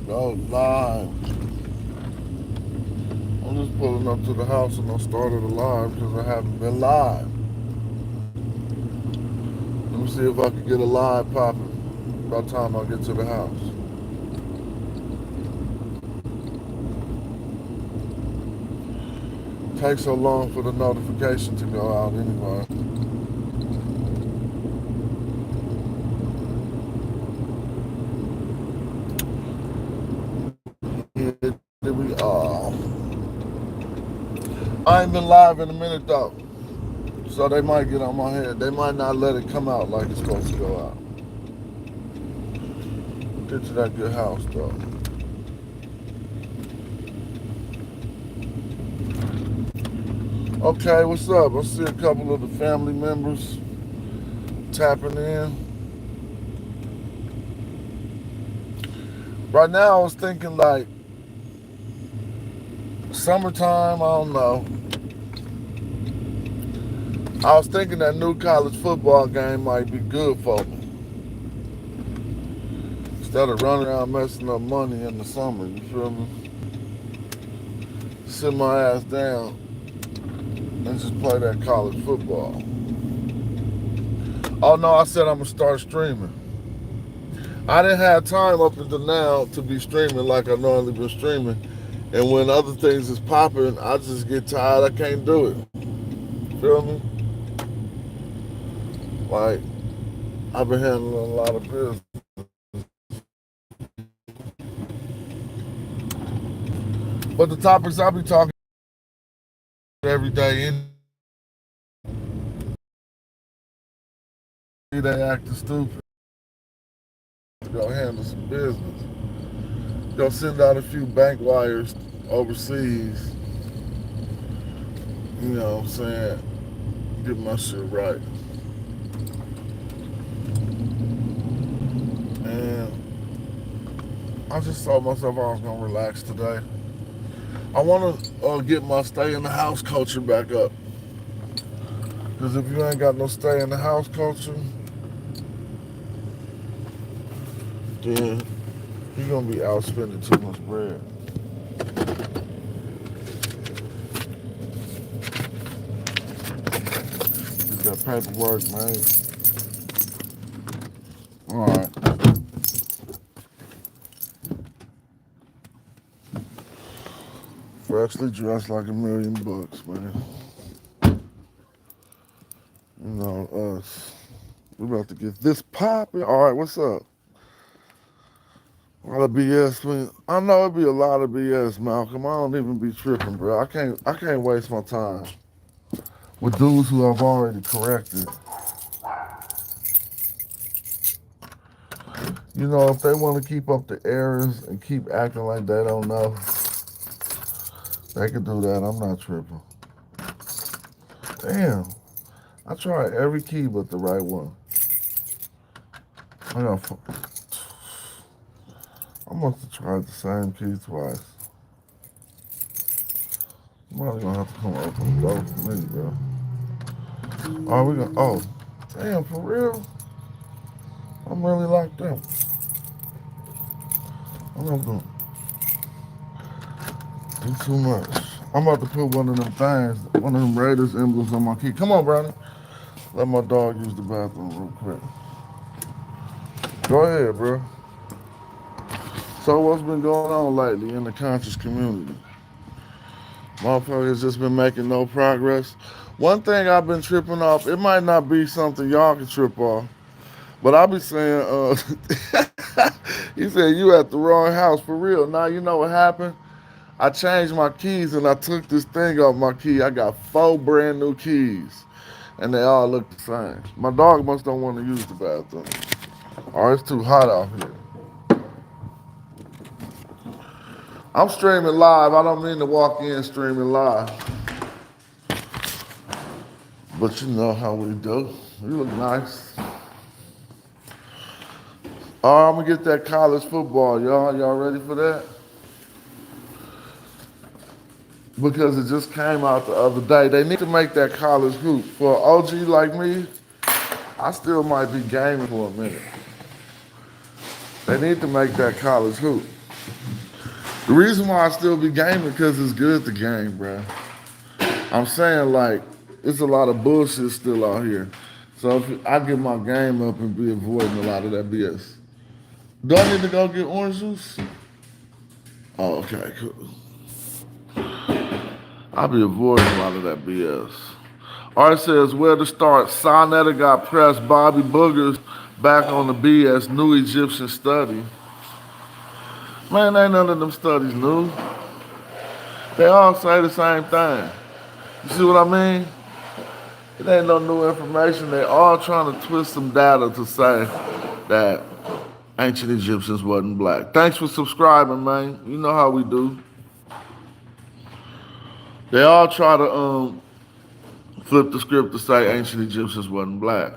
Go live. I'm just pulling up to the house and I started a live because I haven't been live. Let me see if I can get a live popping by the time I get to the house. Takes so long for the notification to go out anyway. Here we are. I ain't been live in a minute though. So they might get on my head. They might not let it come out like it's supposed to go out. Get to that good house though. Okay, what's up? I see a couple of the family members tapping in. Right now I was thinking like summertime, I don't know. I was thinking that new college football game might be good for me. Instead of running around messing up money in the summer, you feel me? Sit my ass down and just play that college football. Oh no, I said I'm gonna start streaming. I didn't have time up until now to be streaming like I normally been streaming. And when other things is popping, I just get tired. I can't do it. Feel me? Like, I've been handling a lot of business. But the topics I be talking every day, they acting stupid. Go handle some business. Go send out a few bank wires overseas. You know what I'm saying? Get my shit right. And I just told myself I was gonna relax today. I want to get my stay in the house culture back up. Because if you ain't got no stay in the house culture, then you're going to be out spending too much bread. Get that paperwork, man. All right. Freshly dressed like $1,000,000, man. You know, us. We about to get this popping. All right, what's up? A lot of BS, man. I know it be a lot of BS, Malcolm. I don't even be tripping, bro. I can't waste my time with dudes who I've already corrected. You know, if they want to keep up the errors and keep acting like they don't know, they can do that. I'm not tripping. Damn. I tried every key but the right one. I got. I must have tried the same key twice. Somebody's gonna have to come open the door for me, bro. Oh, we gonna. Oh, damn, for real? I'm really locked up. I'm not gonna do too much. I'm about to put one of them things, one of them Raiders emblems on my key. Come on, Brownie. Let my dog use the bathroom real quick. Go ahead, bro. So what's been going on lately in the conscious community? Motherfuckers just been making no progress. One thing I've been tripping off, it might not be something y'all can trip off, but I be saying, he said you at the wrong house for real. Now you know what happened? I changed my keys and I took this thing off my key. I got 4 brand new keys and they all look the same. My dog must don't want to use the bathroom. Or it's too hot out here. I'm streaming live. I don't mean to walk in streaming live. But you know how we do. You look nice. All right, I'm gonna get that college football, y'all. Y'all ready for that? Because it just came out the other day. They need to make that college hoop. For an OG like me, I still might be gaming for a minute. They need to make that college hoop. The reason why I still be gaming because it's good to game, bro. I'm saying like it's a lot of bullshit still out here. So if I get my game up and be avoiding a lot of that BS. Do I need to go get orange juice? Oh, okay, cool. I'll be avoiding a lot of that BS. Art says, where to start? Sonetta got pressed. Bobby Boogers back on the BS. New Egyptian study. Man, ain't none of them studies new. They all say the same thing. You see what I mean? It ain't no new information. They all trying to twist some data to say that ancient Egyptians wasn't black. Thanks for subscribing, man. You know how we do. They all try to flip the script to say ancient Egyptians wasn't black.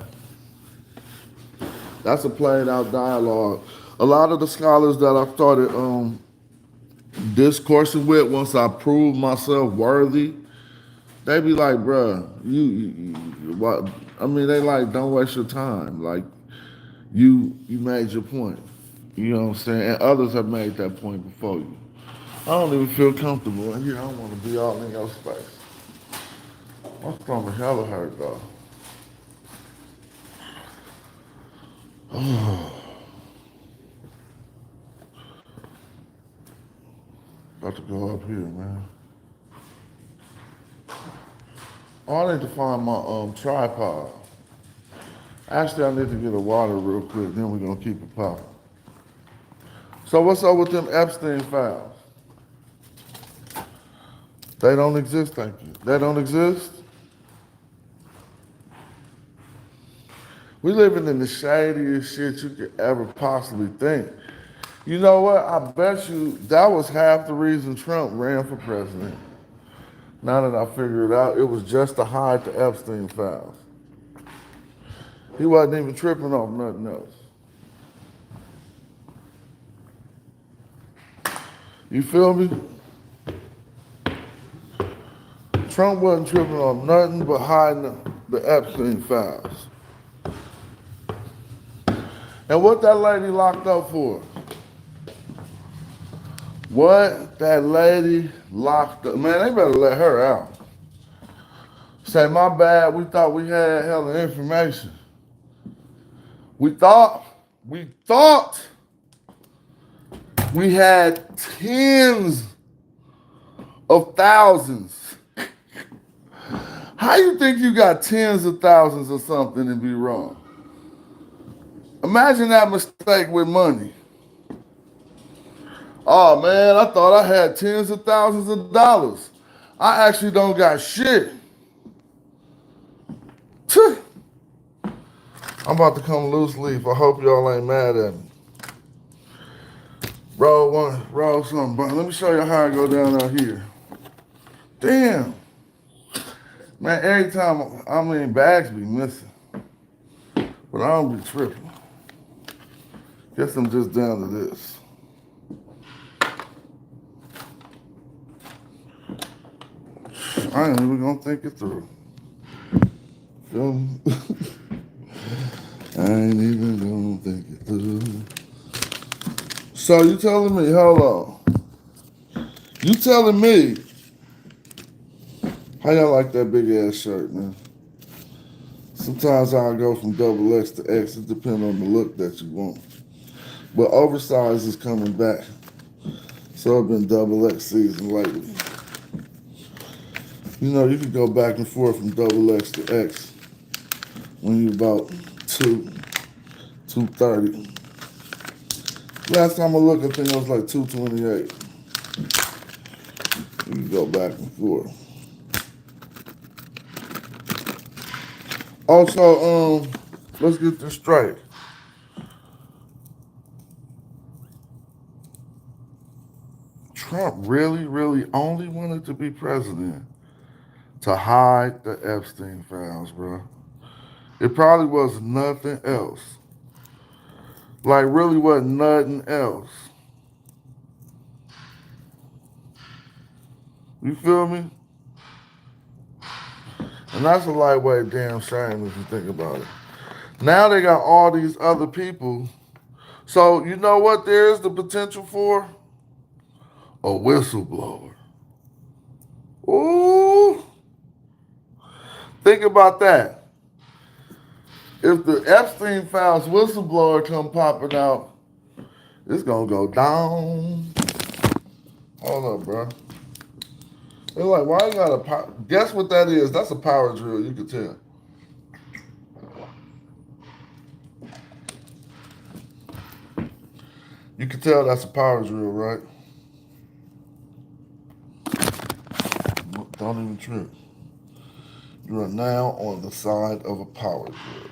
That's a played out dialogue. A lot of the scholars that I started discoursing with once I proved myself worthy, they be like, bruh, what? I mean, they like, don't waste your time. Like, you made your point. You know what I'm saying? And others have made that point before you. I don't even feel comfortable in here. I don't want to be all in your space. My stomach hella hurt though. About to go up here, man. Oh, I need to find my tripod. Actually, I need to get a water real quick, then we're gonna keep it popping. So what's up with them Epstein files? They don't exist, thank you. They don't exist? We living in the shadiest shit you could ever possibly think. You know what? I bet you that was half the reason Trump ran for president. Now that I figured it out, it was just to hide the Epstein files. He wasn't even tripping off nothing else. You feel me? Trump wasn't tripping off nothing but hiding the Epstein files. And what that lady locked up for? What that lady locked up? Man, they better let her out. Say, my bad, we thought we had hella information. We thought we had tens of thousands. How you think you got tens of thousands of something and be wrong? Imagine that mistake with money. Oh man, I thought I had tens of thousands of dollars. I actually don't got shit. I'm about to come loose leaf. I hope y'all ain't mad at me. Roll something. Let me show you how I go down out here. Damn. Man, every time, bags be missing. But I don't be tripping. Guess I'm just down to this. I ain't even gonna think it through. Feel me? I ain't even gonna think it through. So you telling me, hold on. You telling me, how y'all like that big ass shirt, man? Sometimes I'll go from double X to X. It depends on the look that you want. But oversized is coming back. So I've been double X season lately. You know, you can go back and forth from double X to X when you're about 230. Last time I looked, I think it was like 228. You can go back and forth. Also, let's get this straight. Trump really, really only wanted to be president to hide the Epstein files, bro. It probably was nothing else. Like, really wasn't nothing else. You feel me? And that's a lightweight damn shame if you think about it. Now they got all these other people. So, you know what there is the potential for? A whistleblower. Ooh. Think about that. If the Epstein files whistleblower come popping out, it's gonna go down. Hold up, bro. They're like, why you got a power? Guess what that is? That's a power drill. You can tell. You can tell that's a power drill, right? Don't even trip. You are now on the side of a power drill.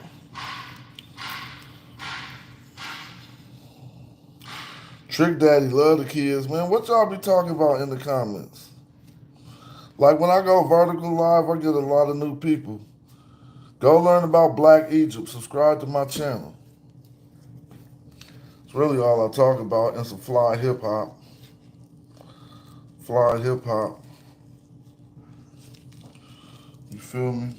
Trick Daddy love the kids, man. What y'all be talking about in the comments? Like when I go vertical live, I get a lot of new people. Go learn about Black Egypt. Subscribe to my channel. It's really all I talk about and some fly hip hop. Fly hip hop. You feel me?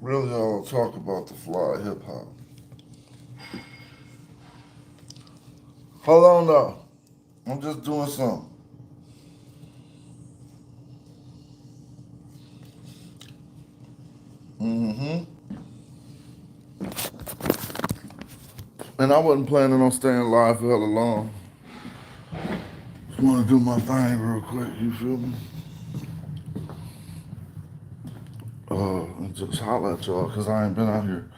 Really all I talk about the fly hip hop. Hold on though. I'm just doing something. Mm-hmm. And I wasn't planning on staying live for hella long. Just want to do my thing real quick, you feel me? And just holler at y'all, because I ain't been out here.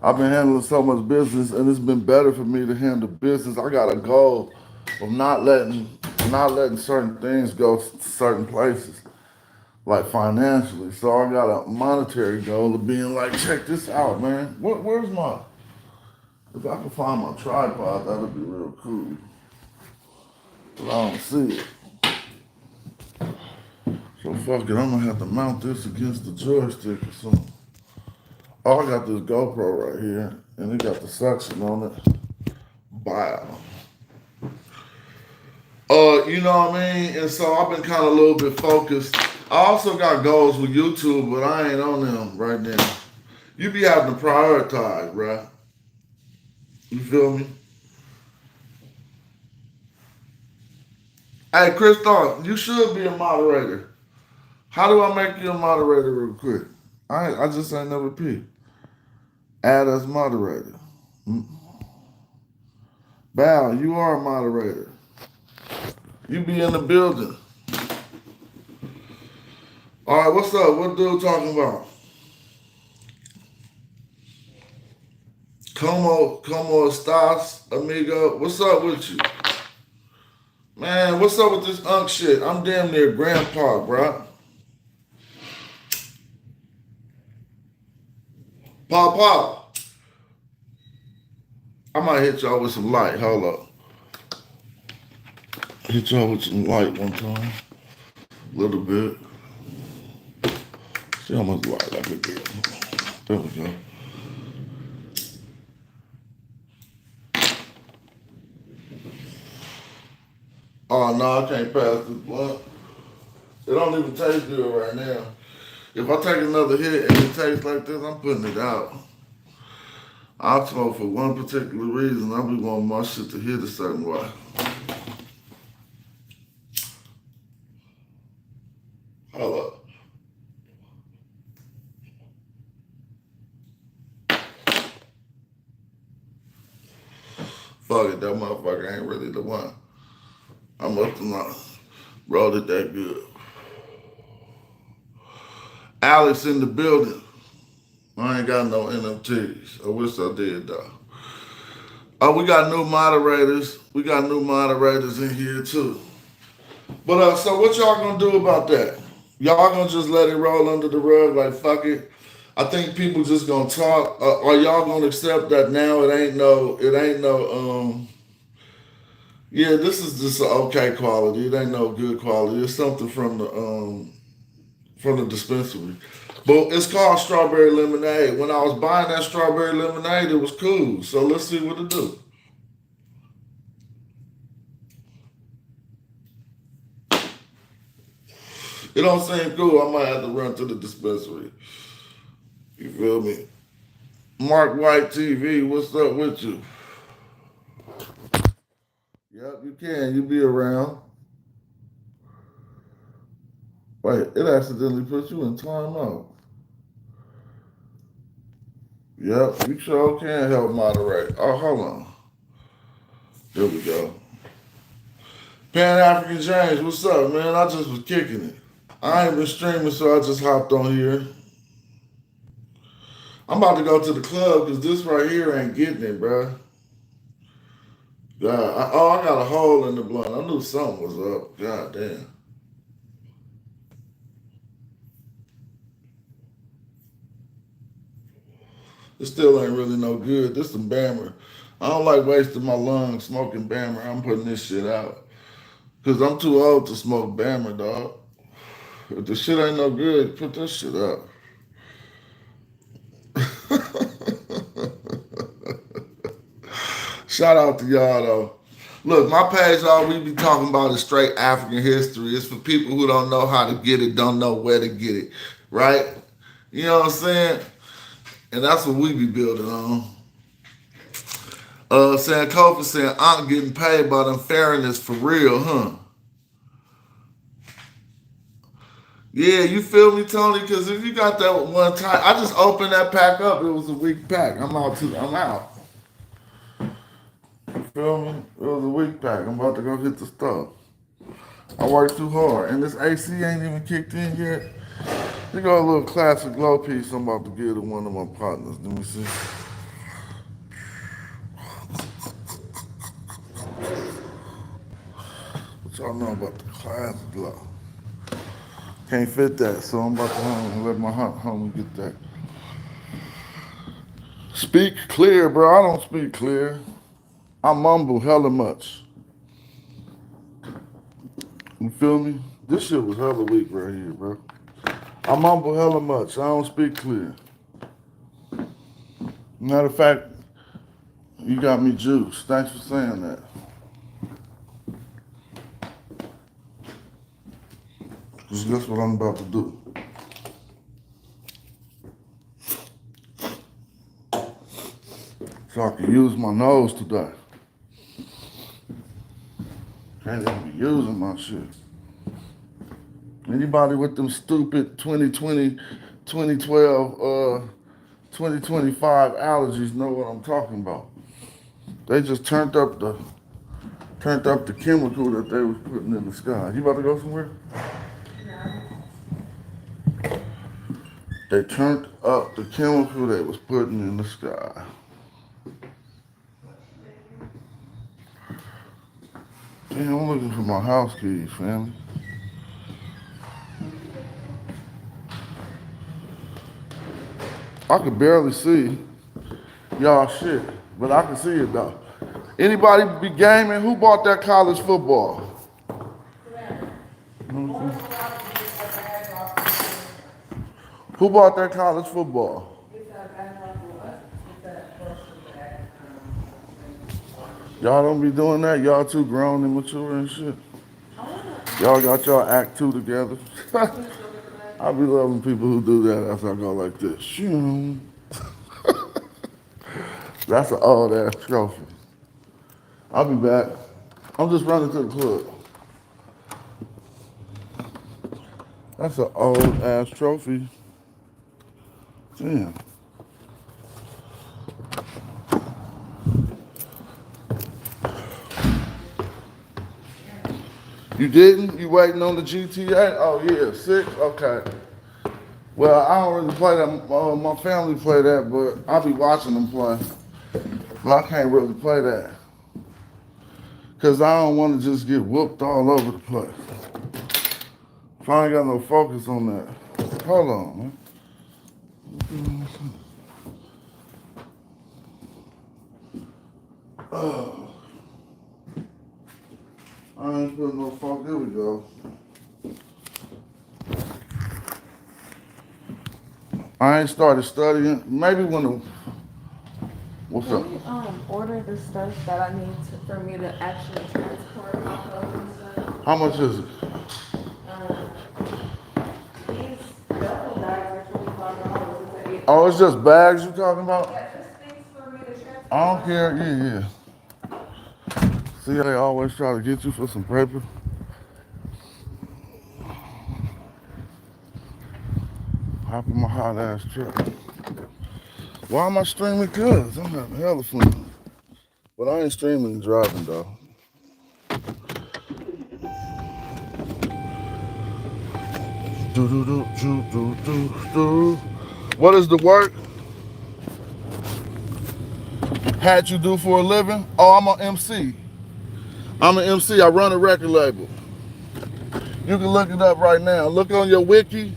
I've been handling so much business, and it's been better for me to handle business. I got a goal of not letting certain things go to certain places, like financially. So I got a monetary goal of being like, check this out, man. Where's my? If I can find my tripod, that'd be real cool. But I don't see it. So fuck it, I'm gonna have to mount this against the joystick or something. Oh, I got this GoPro right here, and it got the suction on it. Wow. You know what I mean? And so I've been kind of a little bit focused. I also got goals with YouTube, but I ain't on them right now. You be having to prioritize, bruh. You feel me? Hey, Christoph, you should be a moderator. How do I make you a moderator real quick? I just ain't never peeped. Add as moderator. Val, you are a moderator. You be in the building. All right, what's up? What dude talking about? Como estás, amigo? What's up with you? Man, what's up with this unk shit? I'm damn near grandpa, bro. Pop. I might hit y'all with some light. Hold up. Hit y'all with some light one time. A little bit. See how much light I can get. There we go. Oh, no, I can't pass this blunt. It don't even taste good right now. If I take another hit and it tastes like this, I'm putting it out. I smoke for one particular reason. I be wanting my shit to hit a certain way. Hold up. Fuck it, that motherfucker ain't really the one. I must have not rolled it that good. Alex in the building. I ain't got no NFTs. I wish I did though. Oh, we got new moderators. We got new moderators in here too. But so what y'all gonna do about that? Y'all gonna just let it roll under the rug like fuck it? I think people just gonna talk. Are y'all gonna accept that now? Yeah, this is just an okay quality. It ain't no good quality. It's something from the dispensary. But it's called strawberry lemonade. When I was buying that strawberry lemonade, it was cool. So let's see what it do. It don't seem cool. I might have to run to the dispensary. You feel me? Mark White TV, what's up with you? Yep, you can. You be around. Wait, it accidentally put you in timeout. Yep, you sure can help moderate. Oh, hold on. There we go. Pan African James, what's up, man? I just was kicking it. I ain't been streaming, so I just hopped on here. I'm about to go to the club because this right here ain't getting it, bro. God, I got a hole in the blunt. I knew something was up. God damn. It still ain't really no good. This some Bammer. I don't like wasting my lungs smoking Bammer. I'm putting this shit out. Because I'm too old to smoke Bammer, dog. If the shit ain't no good, put this shit out. Shout out to y'all, though. Look, my page, all we be talking about is straight African history. It's for people who don't know how to get it, don't know where to get it, right? You know what I'm saying? And that's what we be building on. Sankofa saying, I'm getting paid by them fairness for real, huh? Yeah, you feel me, Tony? Because if you got that one time, I just opened that pack up. It was a weak pack. I'm out. I'm out. You feel me? It was a weak pack. I'm about to go hit the stuff. I worked too hard, and this AC ain't even kicked in yet. Here go a little classic glow piece I'm about to give to one of my partners. Let me see. What y'all know about the classic glow? Can't fit that, so I'm about to let my homie get that. Speak clear, bro. I don't speak clear. I mumble hella much. You feel me? This shit was hella weak right here, bro. I mumble hella much. I don't speak clear. Matter of fact, you got me juiced. Thanks for saying that. Because guess what I'm about to do? So I can use my nose today. Can't even be using my shit. Anybody with them stupid 2020, 2012, 2025 allergies know what I'm talking about. They just turned up the chemical that they was putting in the sky. You about to go somewhere? They turned up the chemical they was putting in the sky. Damn, I'm looking for my house keys, family. I could barely see y'all shit, but I can see it though. Anybody be gaming? Who bought that college football? Who bought that college football? Y'all don't be doing that. Y'all too grown and mature and shit. Y'all got y'all act two together. I be loving people who do that after I go like this. That's an old ass trophy. I'll be back. I'm just running to the club. That's an old ass trophy. Damn. You didn't? You waiting on the GTA? Oh yeah, 6? Okay. Well, I don't really play that. My family play that, but I be watching them play. But I can't really play that. Because I don't want to just get whooped all over the place. If I ain't got no focus on that. Hold on, man. I ain't putting no focus. Here we go. I ain't started studying. Maybe when the... What's up? Can you order the stuff that I need for me to actually transport my clothes and stuff? How much is it? Um, these duffel bags are $25. Oh, it's just bags you talking about? Yeah, just things for me to transport. I don't care. Yeah, yeah. See how they always try to get you for some paper? Hop in my hot ass truck. Why am I streaming? Cuz I'm having hella fun. But I ain't streaming and driving though. Do do do do do do do. What is the work? Had you do for a living? Oh, I'm an MC. I'm an MC. I run a record label. You can look it up right now. Look on your wiki.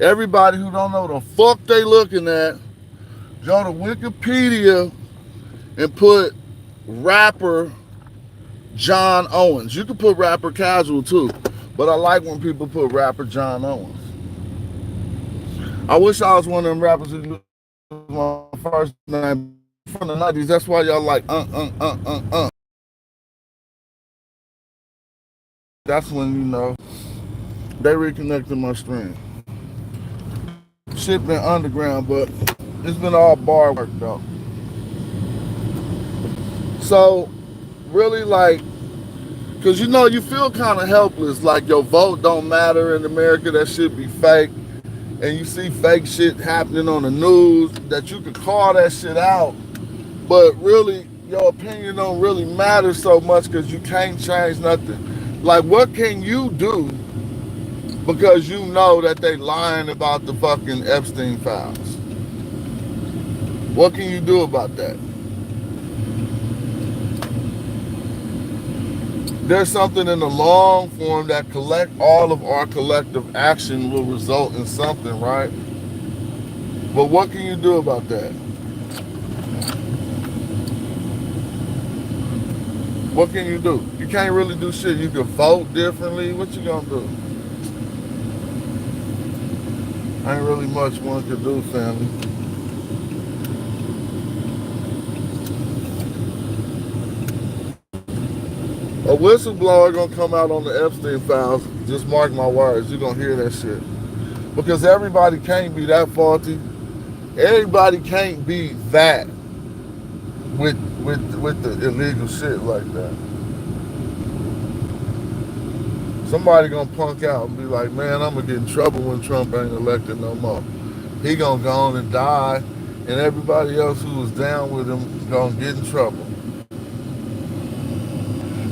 Everybody who don't know the fuck they looking at, go to Wikipedia and put rapper John Owens. You can put rapper Casual too, but I like when people put rapper John Owens. I wish I was one of them rappers who used my first name from the 90s. That's why y'all like That's when they reconnected my stream. Shit been underground, but it's been all bar work though. So really like, cause you feel kind of helpless, like your vote don't matter in America, that shit be fake. And you see fake shit happening on the news that you could call that shit out, but really your opinion don't really matter so much because you can't change nothing. Like what can you do because you know that they lying about the fucking Epstein files? What can you do about that? There's something in the long form that collect all of our collective action will result in something, right? But what can you do about that? What can you do? You can't really do shit. You can vote differently. What you gonna do? Ain't really much one could do, family. A whistleblower gonna come out on the Epstein files. Just mark my words. You're gonna hear that shit. Because everybody can't be that faulty. Everybody can't be that with the illegal shit like that. Somebody gonna punk out and be like, man, I'm gonna get in trouble when Trump ain't elected no more. He gonna go on and die, and everybody else who was down with him gonna get in trouble.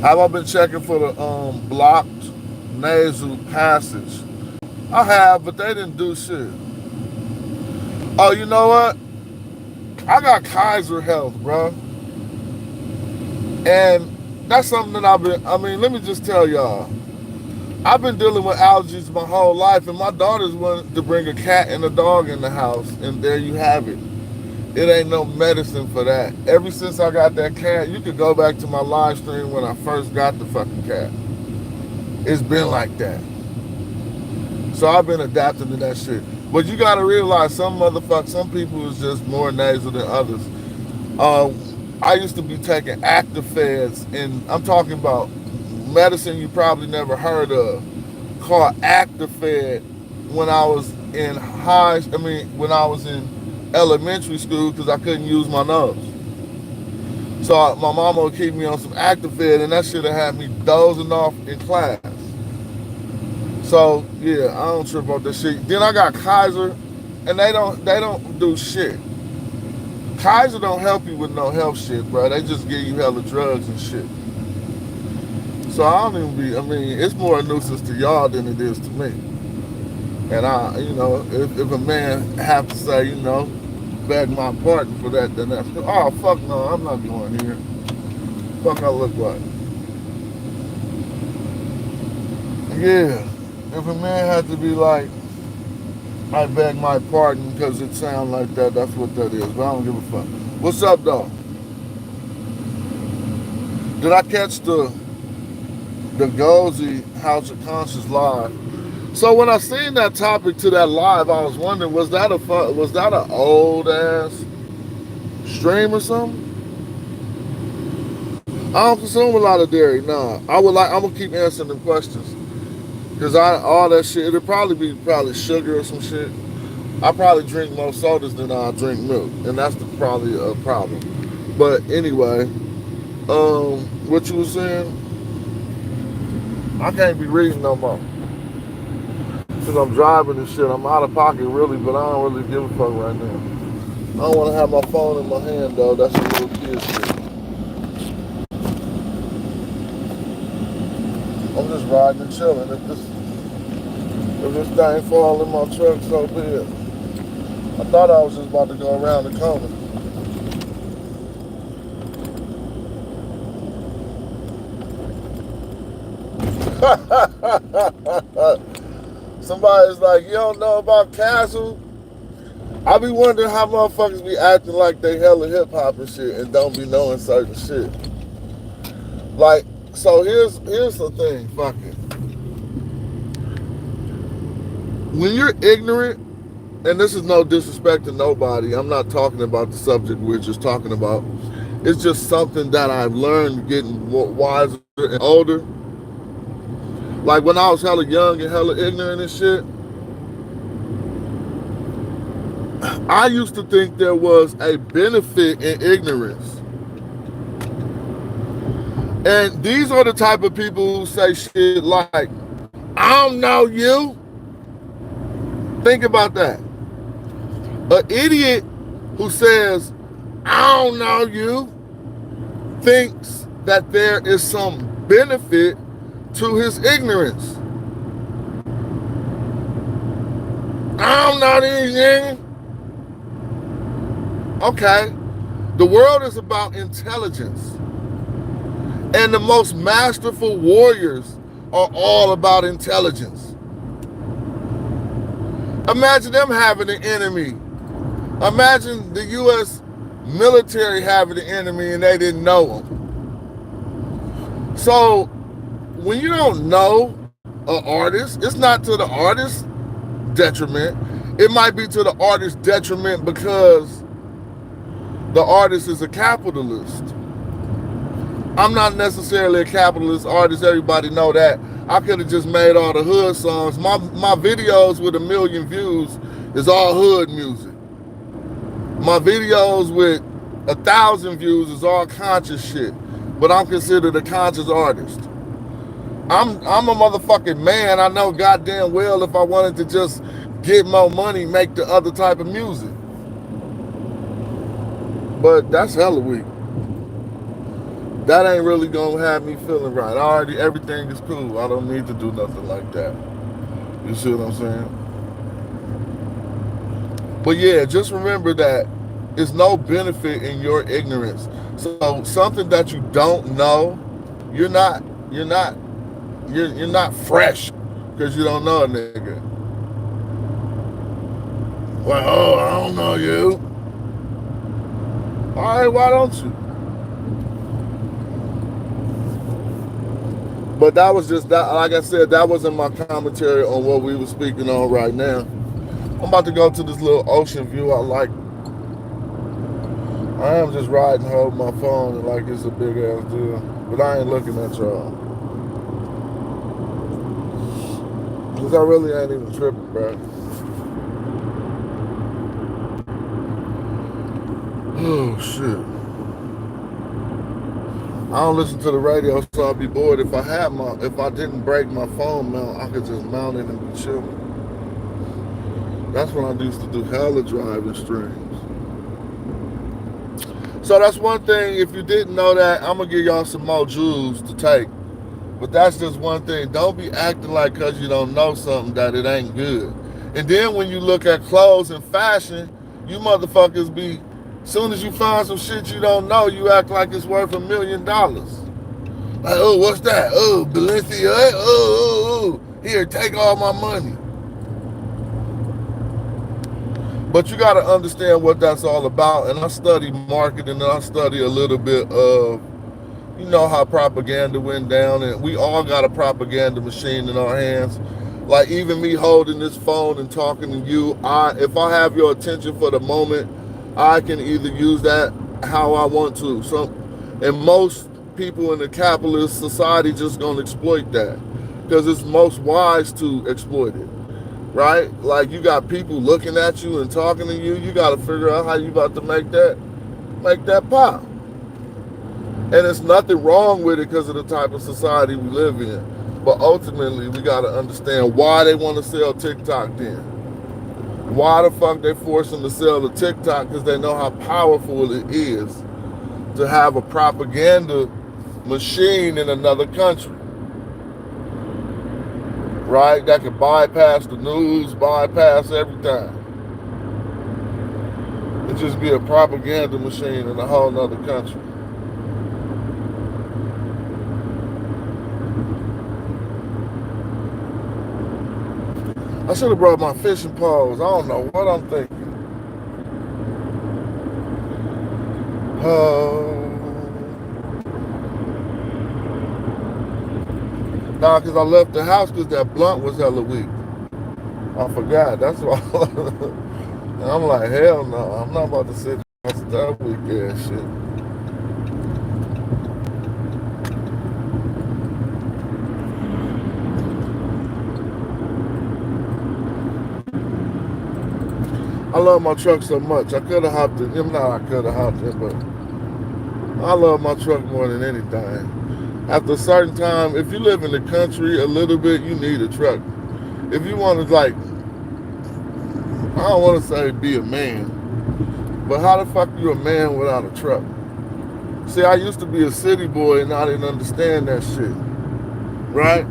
Have I been checking for the blocked nasal passage? I have, but they didn't do shit. Oh, you know what? I got Kaiser Health, bro. And that's something that let me just tell y'all. I've been dealing with allergies my whole life, and my daughters wanted to bring a cat and a dog in the house, and there you have it. It ain't no medicine for that. Ever since I got that cat, you could go back to my live stream when I first got the fucking cat. It's been like that. So I've been adapting to that shit. But you gotta realize some people is just more nasal than others. I used to be taking Actifeds, and I'm talking about medicine you probably never heard of, called Actifed when I was when I was in elementary school because I couldn't use my nose. So my mama would keep me on some Actifed, and that should have had me dozing off in class. So yeah, I don't trip off that shit. Then I got Kaiser, and they don't do shit. Kaiser don't help you with no health shit, bro. They just give you hella drugs and shit. So I don't even it's more a nuisance to y'all than it is to me. And if a man have to say, beg my pardon for that, then that's, oh, fuck no, I'm not going here. Fuck I look like. Yeah, if a man had to be like, I beg my pardon because it sounds like that, that's what that is. But I don't give a fuck. What's up, though? Did I catch the Gozy House of Conscious live? So when I seen that topic to that live, I was wondering, was that an old ass stream or something? I don't consume a lot of dairy. Nah, I'm gonna keep answering them questions because all that shit. It'll probably be sugar or some shit. I probably drink more sodas than I drink milk, and that's probably a problem. But anyway, What you was saying? I can't be reading no more. Cause I'm driving and shit. I'm out of pocket really, but I don't really give a fuck right now. I don't want to have my phone in my hand though. That's a little kid shit. I'm just riding and chilling. If this thing fall in my truck, so be it. I thought I was just about to go around the corner. Somebody's like, you don't know about Castle? I be wondering how motherfuckers be acting like they hella hip hop and shit and don't be knowing certain shit. Like, so here's the thing, fuck it. When you're ignorant, and this is no disrespect to nobody, I'm not talking about the subject we're just talking about. It's just something that I've learned getting wiser and older. Like when I was hella young and hella ignorant and shit, I used to think there was a benefit in ignorance. And these are the type of people who say shit like, I don't know you. Think about that. An idiot who says, I don't know you, thinks that there is some benefit to his ignorance. I don't know these niggas. Okay. The world is about intelligence. And the most masterful warriors are all about intelligence. Imagine them having an enemy. Imagine the U.S. military having an enemy and they didn't know them. So when you don't know an artist, it's not to the artist's detriment. It might be to the artist's detriment because the artist is a capitalist. I'm not necessarily a capitalist artist. Everybody know that. I could have just made all the hood songs. My videos with 1 million views is all hood music. My videos with 1,000 views is all conscious shit. But I'm considered a conscious artist. I'm a motherfucking man. I know goddamn well if I wanted to just get more money, make the other type of music. But that's hella weak. That ain't really gonna have me feeling right. Everything is cool. I don't need to do nothing like that. You see what I'm saying? But yeah, just remember that there's no benefit in your ignorance. So something that you don't know, you're not fresh because you don't know a nigga. Well, oh, I don't know you. All right, why don't you? But that was just that. Like I said, that wasn't my commentary on what we were speaking on right now. I'm about to go to this little ocean view I like. I am just riding, holding my phone, and like it's a big ass deal. But I ain't looking at y'all. Because I really ain't even tripping, bro. Oh, shit. I don't listen to the radio, so I'd be bored. If I didn't break my phone mount, I could just mount it and be chilling. That's when I used to do hella driving streams. So that's one thing. If you didn't know that, I'm gonna give y'all some more jewels to take. But that's just one thing. Don't be acting like because you don't know something that it ain't good. And then when you look at clothes and fashion, you motherfuckers be, soon as you find some shit you don't know, you act like it's worth $1 million. Like, oh, what's that? Oh, Balenciaga. Oh, here, take all my money. But you got to understand what that's all about. And I study marketing and I study a little bit of, you know, how propaganda went down. And we all got a propaganda machine in our hands. Like even me holding this phone and talking to you, if I have your attention for the moment, I can either use that how I want to. And most people in the capitalist society just gonna exploit that because it's most wise to exploit it. Right? Like you got people looking at you and talking to you. You got to figure out how you about to make that pop. And there's nothing wrong with it because of the type of society we live in. But ultimately, we got to understand why they want to sell TikTok then. Why the fuck they force them to sell the TikTok? Because they know how powerful it is to have a propaganda machine in another country, right? That can bypass the news, bypass everything. It just be a propaganda machine in a whole nother country. I should have brought my fishing poles. I don't know what I'm thinking. Nah, because I left the house because that blunt was hella weak. I forgot. That's why. And I'm like, hell no. I'm not about to sit down that weak ass shit. I love my truck so much. I could have hopped in. I could have hopped in, but I love my truck more than anything. After a certain time, if you live in the country a little bit, you need a truck. If you want to, like, I don't want to say be a man, but how the fuck you a man without a truck? See, I used to be a city boy and I didn't understand that shit, right?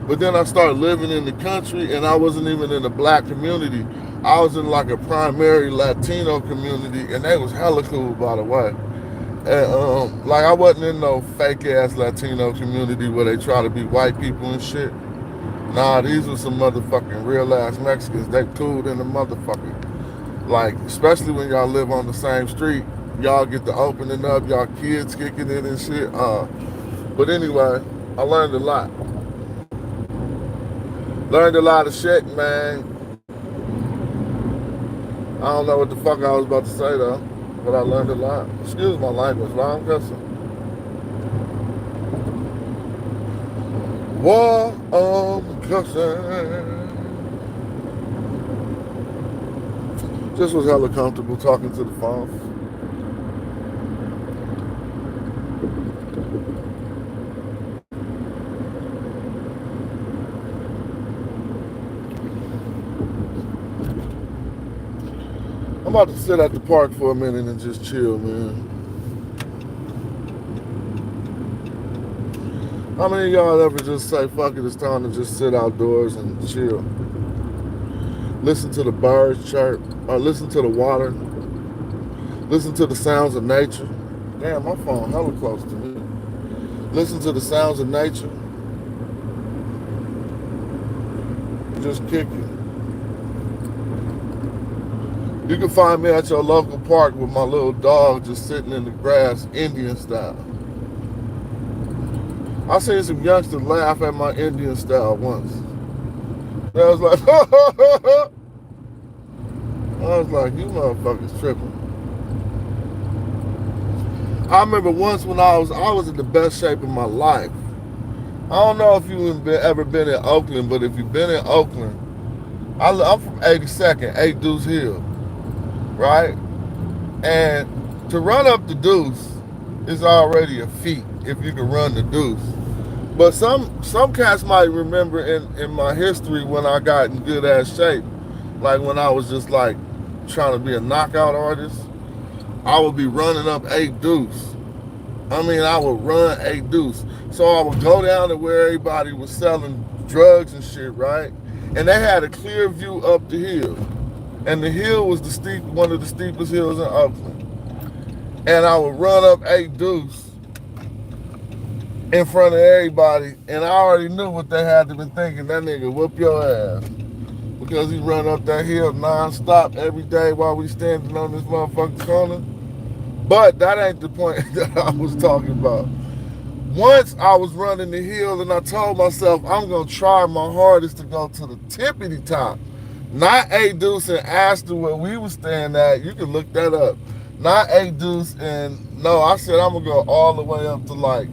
But then I started living in the country and I wasn't even in the black community. I was in like a primary Latino community and they was hella cool, by the way. And like I wasn't in no fake ass Latino community where they try to be white people and shit. Nah, these were some motherfucking real ass Mexicans. They cool in the motherfucker. Like, especially when y'all live on the same street, y'all get to opening up, y'all kids kicking it and shit. But anyway, I learned a lot. Learned a lot of shit, man. I don't know what the fuck I was about to say though, but I learned a lot. Excuse my language, why I'm cussing. Why I'm cussing. Just was hella comfortable talking to the phone. I'm about to sit at the park for a minute and just chill, man. How many of y'all ever just say, fuck it, it's time to just sit outdoors and chill? Listen to the birds chirp, or listen to the water, listen to the sounds of nature. Damn, my phone hella close to me. Listen to the sounds of nature. Just kick it. You can find me at your local park with my little dog just sitting in the grass, Indian style. I seen some youngsters laugh at my Indian style once. They was like, I was like, you motherfuckers tripping. I remember once when I was in the best shape of my life. I don't know if you've ever been in Oakland, but if you've been in Oakland, I'm from 82nd, 8 Deuce Hill, right? And to run up the Deuce is already a feat if you can run the Deuce. But some cats might remember in my history when I got in good ass shape, like when I was just like trying to be a knockout artist, I would be running up 8 Deuce. I mean, I would run 8 Deuce. So I would go down to where everybody was selling drugs and shit, right? And they had a clear view up the hill. And the hill was one of the steepest hills in Oakland. And I would run up 8 Deuce in front of everybody, and I already knew what they had to be thinking. That nigga whoop your ass. Because he run up that hill non-stop every day while we standing on this motherfucking corner. But that ain't the point that I was talking about. Once I was running the hill and I told myself I'm gonna try my hardest to go to the tippity top. Not 8 Deuce and Astor where we was staying at. You can look that up. Not 8 Deuce and no, I said I'm gonna go all the way up to like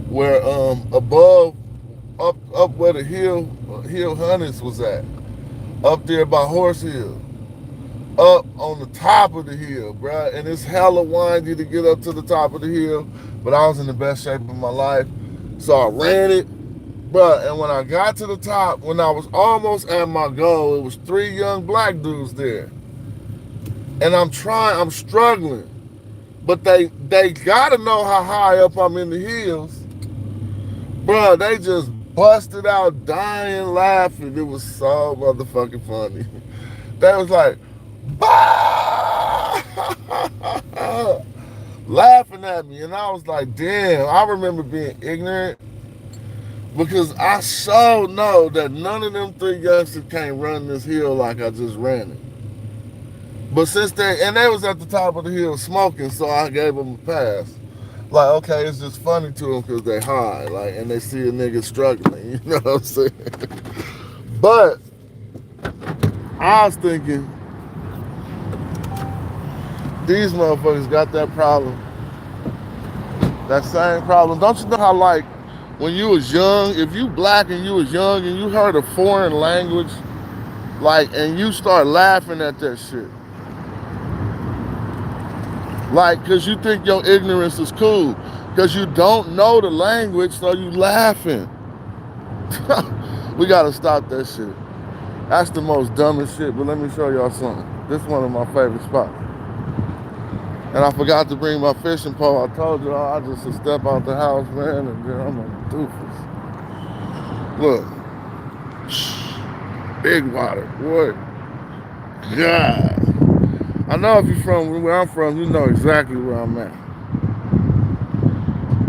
where above up where the hill Hunters was at. Up there by Horse Hill. Up on the top of the hill, bruh. And it's hella windy to get up to the top of the hill. but I was in the best shape of my life. So I ran it. Bruh, and when I got to the top, when I was almost at my goal, it was 3 young black dudes there. And I'm struggling. But they gotta know how high up I'm in the hills. Bruh, they just busted out dying laughing. It was so motherfucking funny. They was like, bah! Laughing at me. And I was like, damn, I remember being ignorant because I so know that none of them 3 youngsters can't run this hill like I just ran it. But since they was at the top of the hill smoking, so I gave them a pass. Like, okay, it's just funny to them because they high, like, and they see a nigga struggling, you know what I'm saying? But I was thinking, these motherfuckers got that problem, that same problem. Don't you know how, like, when you was young, if you black and you was young and you heard a foreign language, like, and you start laughing at that shit, like, because you think your ignorance is cool, because you don't know the language, so you laughing. We gotta stop that shit. That's the most dumbest shit, but let me show y'all something. This is one of my favorite spots. And I forgot to bring my fishing pole. I told you I just would step out the house, man, and then I'm a doofus. Look. Big water, boy. God. I know if you're from where I'm from, you know exactly where I'm at.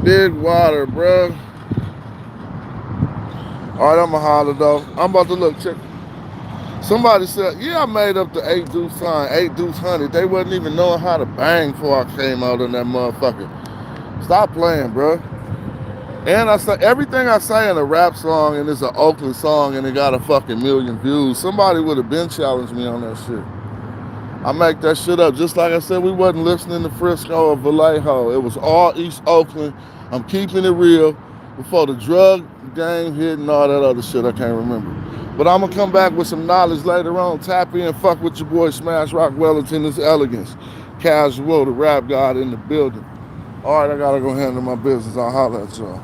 Big water, bro. Alright, I'ma holler though. I'm about to look, check. Somebody said, yeah, I made up the 8 deuce sign, 8 deuce 100. They wasn't even knowing how to bang before I came out in that motherfucker. Stop playing, bro. And I say everything I say in a rap song, and it's an Oakland song, and it got a fucking million views. Somebody would have been challenged me on that shit. I make that shit up. Just like I said, we wasn't listening to Frisco or Vallejo. It was all East Oakland. I'm keeping it real before the drug game hit and all that other shit I can't remember. But I'm going to come back with some knowledge later on. Tap in, fuck with your boy Smash Rockwell and Tennis Elegance. Casual, the rap god in the building. All right, I got to go handle my business. I'll holler at y'all.